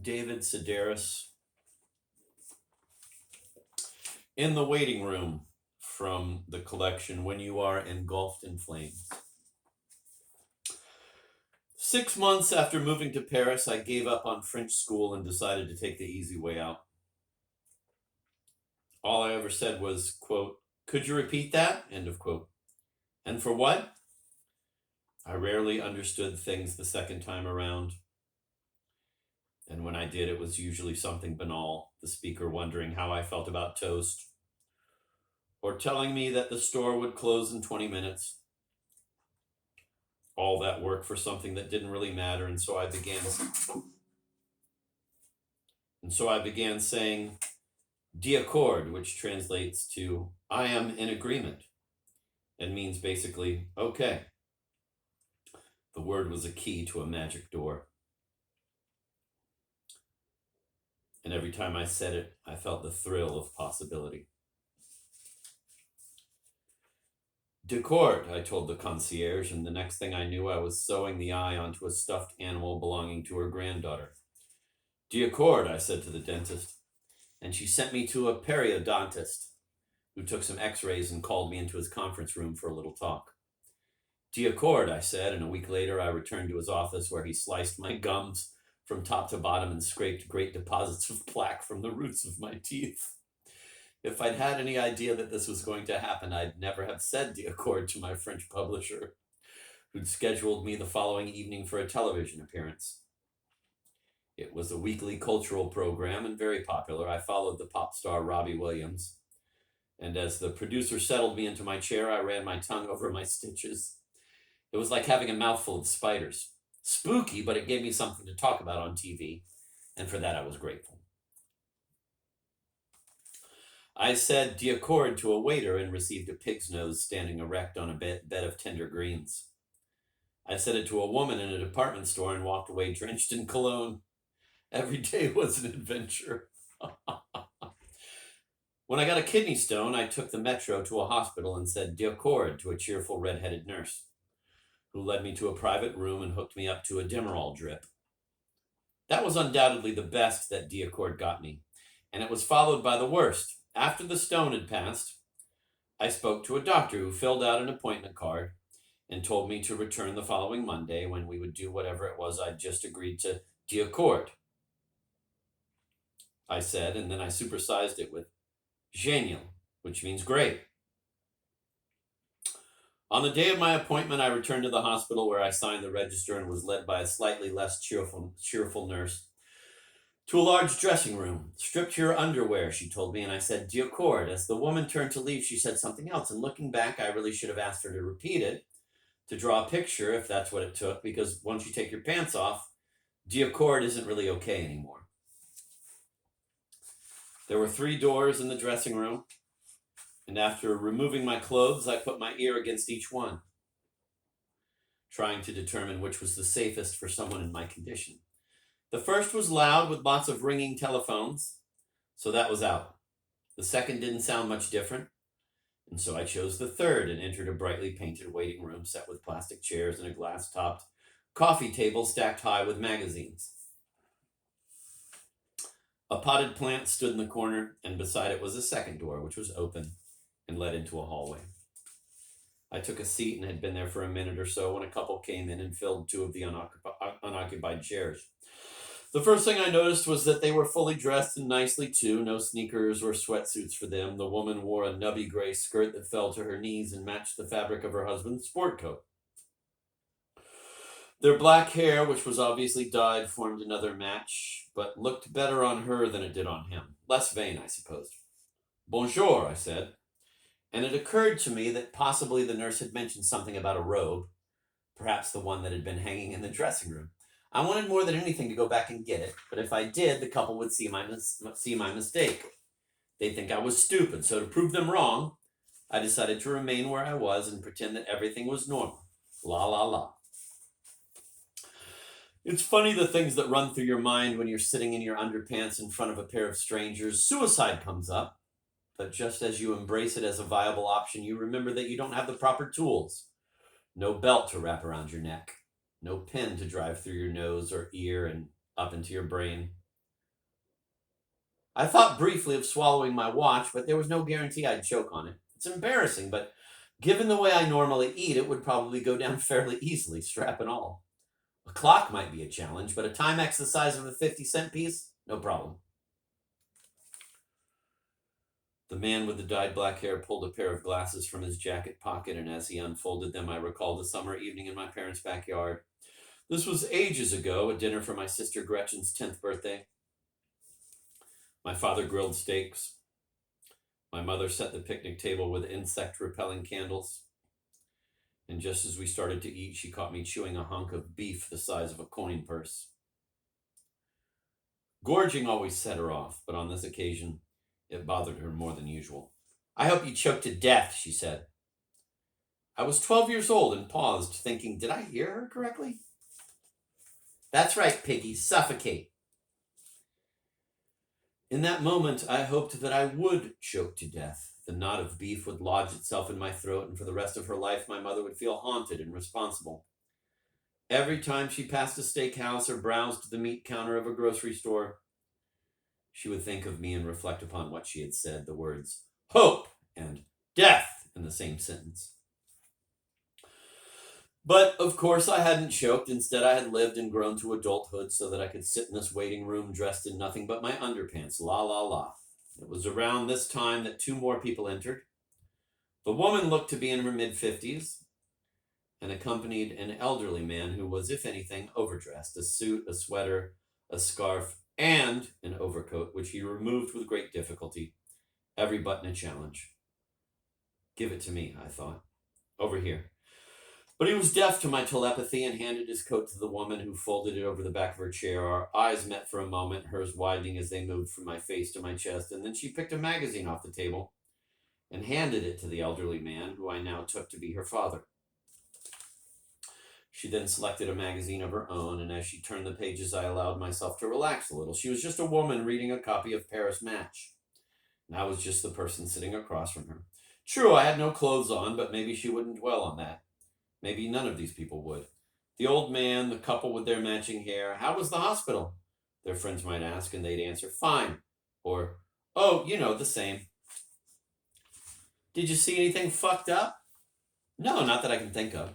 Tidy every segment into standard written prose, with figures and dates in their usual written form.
David Sedaris, In the Waiting Room, from the collection When You Are Engulfed in Flames. 6 months after moving to Paris, I gave up on French school and decided to take the easy way out. All I ever said was, quote, "Could you repeat that?" End of quote. And for what? I rarely understood things the second time around. And when I did, it was usually something banal, the speaker wondering how I felt about toast, or telling me that the store would close in 20 minutes. All that work for something that didn't really matter, and so I began saying "d'accord," which translates to "I am in agreement," and means basically "okay." The word was a key to a magic door. And every time I said it, I felt the thrill of possibility. "D'accord," I told the concierge, and the next thing I knew, I was sewing the eye onto a stuffed animal belonging to her granddaughter. "D'accord," I said to the dentist, and she sent me to a periodontist, who took some x-rays and called me into his conference room for a little talk. "D'accord," I said, and a week later I returned to his office, where he sliced my gums from top to bottom and scraped great deposits of plaque from the roots of my teeth. If I'd had any idea that this was going to happen, I'd never have said "d'accord" to my French publisher, who'd scheduled me the following evening for a television appearance. It was a weekly cultural program and very popular. I followed the pop star Robbie Williams, and as the producer settled me into my chair, I ran my tongue over my stitches. It was like having a mouthful of spiders. Spooky, but it gave me something to talk about on TV, and for that I was grateful. I said "d'accord" to a waiter and received a pig's nose standing erect on a bed of tender greens. I said it to a woman in a department store and walked away drenched in cologne. Every day was an adventure. When I got a kidney stone, I took the metro to a hospital and said "d'accord" to a cheerful red-headed nurse, who led me to a private room and hooked me up to a Demerol drip. That was undoubtedly the best that "d'accord" got me, and it was followed by the worst. After the stone had passed, I spoke to a doctor who filled out an appointment card and told me to return the following Monday, when we would do whatever it was I'd just agreed to "d'accord," I said, and then I supersized it with "génial," which means great. On the day of my appointment, I returned to the hospital, where I signed the register and was led by a slightly less cheerful nurse to a large dressing room. "Strip to your underwear," she told me, and I said "d'accord." As the woman turned to leave, she said something else, and looking back, I really should have asked her to repeat it, to draw a picture if that's what it took, because once you take your pants off, "d'accord" isn't really okay anymore. There were 3 doors in the dressing room, and after removing my clothes, I put my ear against each one, trying to determine which was the safest for someone in my condition. The first was loud with lots of ringing telephones, so that was out. The second didn't sound much different, and so I chose the third and entered a brightly painted waiting room set with plastic chairs and a glass-topped coffee table stacked high with magazines. A potted plant stood in the corner, and beside it was a second door, which was open and led into a hallway. I took a seat and had been there for a minute or so when a couple came in and filled 2 of the unoccupied chairs. The first thing I noticed was that they were fully dressed and nicely too, no sneakers or sweatsuits for them. The woman wore a nubby gray skirt that fell to her knees and matched the fabric of her husband's sport coat. Their black hair, which was obviously dyed, formed another match, but looked better on her than it did on him. Less vain, I suppose. "Bonjour," I said, and it occurred to me that possibly the nurse had mentioned something about a robe, perhaps the one that had been hanging in the dressing room. I wanted more than anything to go back and get it, but if I did, the couple would see my mistake. They'd think I was stupid, so to prove them wrong, I decided to remain where I was and pretend that everything was normal. La la la. It's funny the things that run through your mind when you're sitting in your underpants in front of a pair of strangers. Suicide comes up, but just as you embrace it as a viable option, you remember that you don't have the proper tools. No belt to wrap around your neck. No pen to drive through your nose or ear and up into your brain. I thought briefly of swallowing my watch, but there was no guarantee I'd choke on it. It's embarrassing, but given the way I normally eat, it would probably go down fairly easily, strap and all. A clock might be a challenge, but a Timex the size of a 50-cent piece? No problem. The man with the dyed black hair pulled a pair of glasses from his jacket pocket, and as he unfolded them, I recalled a summer evening in my parents' backyard. This was ages ago, a dinner for my sister Gretchen's 10th birthday. My father grilled steaks. My mother set the picnic table with insect-repelling candles. And just as we started to eat, she caught me chewing a hunk of beef the size of a coin purse. Gorging always set her off, but on this occasion, it bothered her more than usual. I hope you choke to death, she said. I was 12 years old and paused, thinking, did I hear her correctly? That's right, Piggy, suffocate. In that moment, I hoped that I would choke to death. The knot of beef would lodge itself in my throat, and for the rest of her life, my mother would feel haunted and responsible. Every time she passed a steakhouse or browsed the meat counter of a grocery store, she would think of me and reflect upon what she had said, the words hope and death in the same sentence. But, of course, I hadn't choked. Instead, I had lived and grown to adulthood so that I could sit in this waiting room dressed in nothing but my underpants. La, la, la. It was around this time that two more people entered. The woman looked to be in her mid-50s and accompanied an elderly man who was, if anything, overdressed. A suit, a sweater, a scarf, and an overcoat, which he removed with great difficulty. Every button a challenge. Give it to me, I thought. Over here. But he was deaf to my telepathy and handed his coat to the woman, who folded it over the back of her chair. Our eyes met for a moment, hers widening as they moved from my face to my chest, and then she picked a magazine off the table and handed it to the elderly man, who I now took to be her father. She then selected a magazine of her own, and as she turned the pages, I allowed myself to relax a little. She was just a woman reading a copy of Paris Match, and I was just the person sitting across from her. True, I had no clothes on, but maybe she wouldn't dwell on that. Maybe none of these people would. The old man, the couple with their matching hair. How was the hospital? Their friends might ask, and they'd answer, fine. Or, oh, the same. Did you see anything fucked up? No, not that I can think of.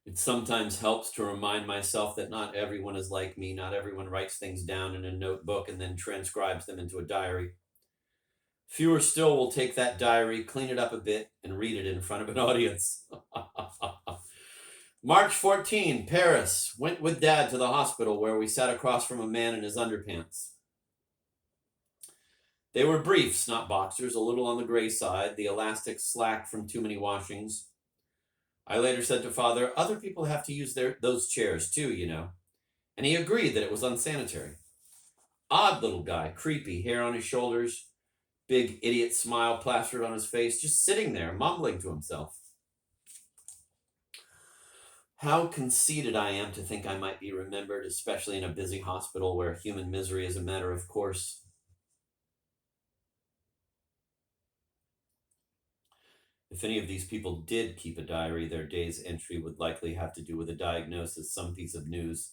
It sometimes helps to remind myself that not everyone is like me. Not everyone writes things down in a notebook and then transcribes them into a diary. Fewer still will take that diary, clean it up a bit, and read it in front of an audience. March 14, Paris. Went with Dad to the hospital, where we sat across from a man in his underpants. They were briefs, not boxers, a little on the gray side, the elastic slack from too many washings. I later said to Father, other people have to use those chairs too, And he agreed that it was unsanitary. Odd little guy, creepy, hair on his shoulders, big idiot smile plastered on his face, just sitting there, mumbling to himself. How conceited I am to think I might be remembered, especially in a busy hospital where human misery is a matter of course. If any of these people did keep a diary, their day's entry would likely have to do with a diagnosis, some piece of news,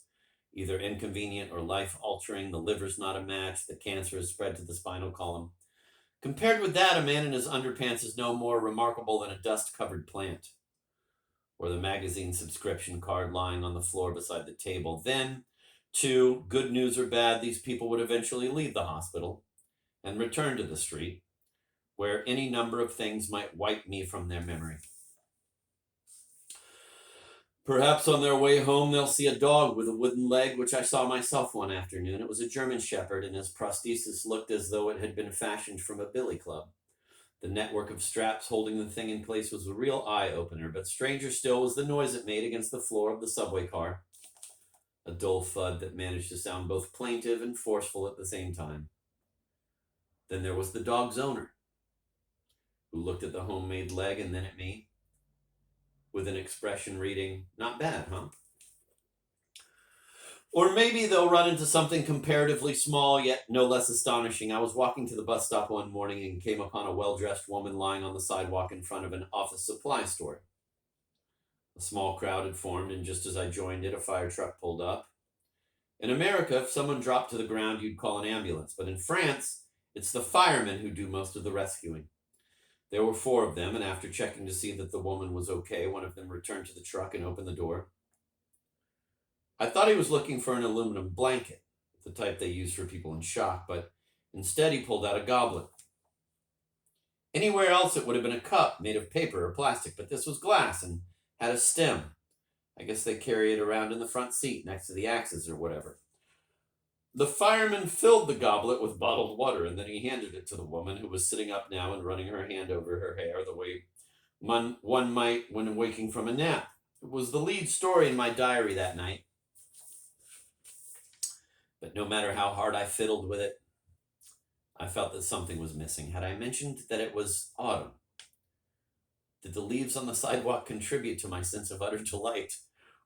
either inconvenient or life-altering. The liver's not a match, the cancer is spread to the spinal column. Compared with that, a man in his underpants is no more remarkable than a dust-covered plant, or the magazine subscription card lying on the floor beside the table. Then, too, good news or bad, these people would eventually leave the hospital and return to the street, where any number of things might wipe me from their memory. Perhaps on their way home, they'll see a dog with a wooden leg, which I saw myself one afternoon. It was a German Shepherd, and his prosthesis looked as though it had been fashioned from a billy club. The network of straps holding the thing in place was a real eye-opener, but stranger still was the noise it made against the floor of the subway car. A dull thud that managed to sound both plaintive and forceful at the same time. Then there was the dog's owner, who looked at the homemade leg and then at me, with an expression reading, not bad, huh? Or maybe they'll run into something comparatively small, yet no less astonishing. I was walking to the bus stop one morning and came upon a well-dressed woman lying on the sidewalk in front of an office supply store. A small crowd had formed, and just as I joined it, a fire truck pulled up. In America, if someone dropped to the ground, you'd call an ambulance. But in France, it's the firemen who do most of the rescuing. There were four of them, and after checking to see that the woman was okay, one of them returned to the truck and opened the door. I thought he was looking for an aluminum blanket, the type they use for people in shock, but instead he pulled out a goblet. Anywhere else it would have been a cup made of paper or plastic, but this was glass and had a stem. I guess they carry it around in the front seat next to the axes or whatever. The fireman filled the goblet with bottled water, and then he handed it to the woman, who was sitting up now and running her hand over her hair the way one might when waking from a nap. It was the lead story in my diary that night. But no matter how hard I fiddled with it, I felt that something was missing. Had I mentioned that it was autumn? Did the leaves on the sidewalk contribute to my sense of utter delight?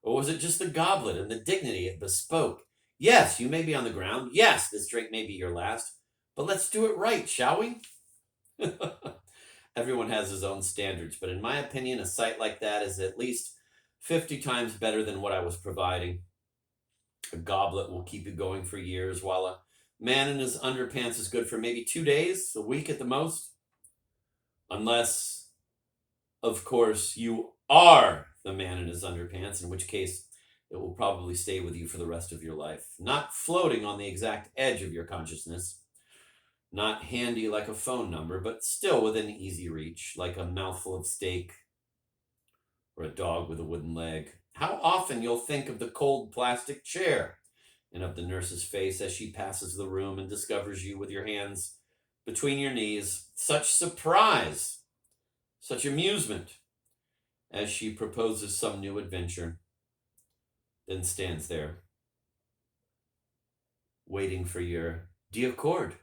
Or was it just the goblet and the dignity of Bespoke? Yes, you may be on the ground. Yes, this drink may be your last. But let's do it right, shall we? Everyone has his own standards, but in my opinion, a sight like that is at least 50 times better than what I was providing. A goblet will keep you going for years, while a man in his underpants is good for maybe 2 days, a week at the most. Unless, of course, you are the man in his underpants, in which case it will probably stay with you for the rest of your life. Not floating on the exact edge of your consciousness, not handy like a phone number, but still within easy reach, like a mouthful of steak or a dog with a wooden leg. How often you'll think of the cold plastic chair and of the nurse's face as she passes the room and discovers you with your hands between your knees. Such surprise, such amusement as she proposes some new adventure, then stands there waiting for your "Do you accord?"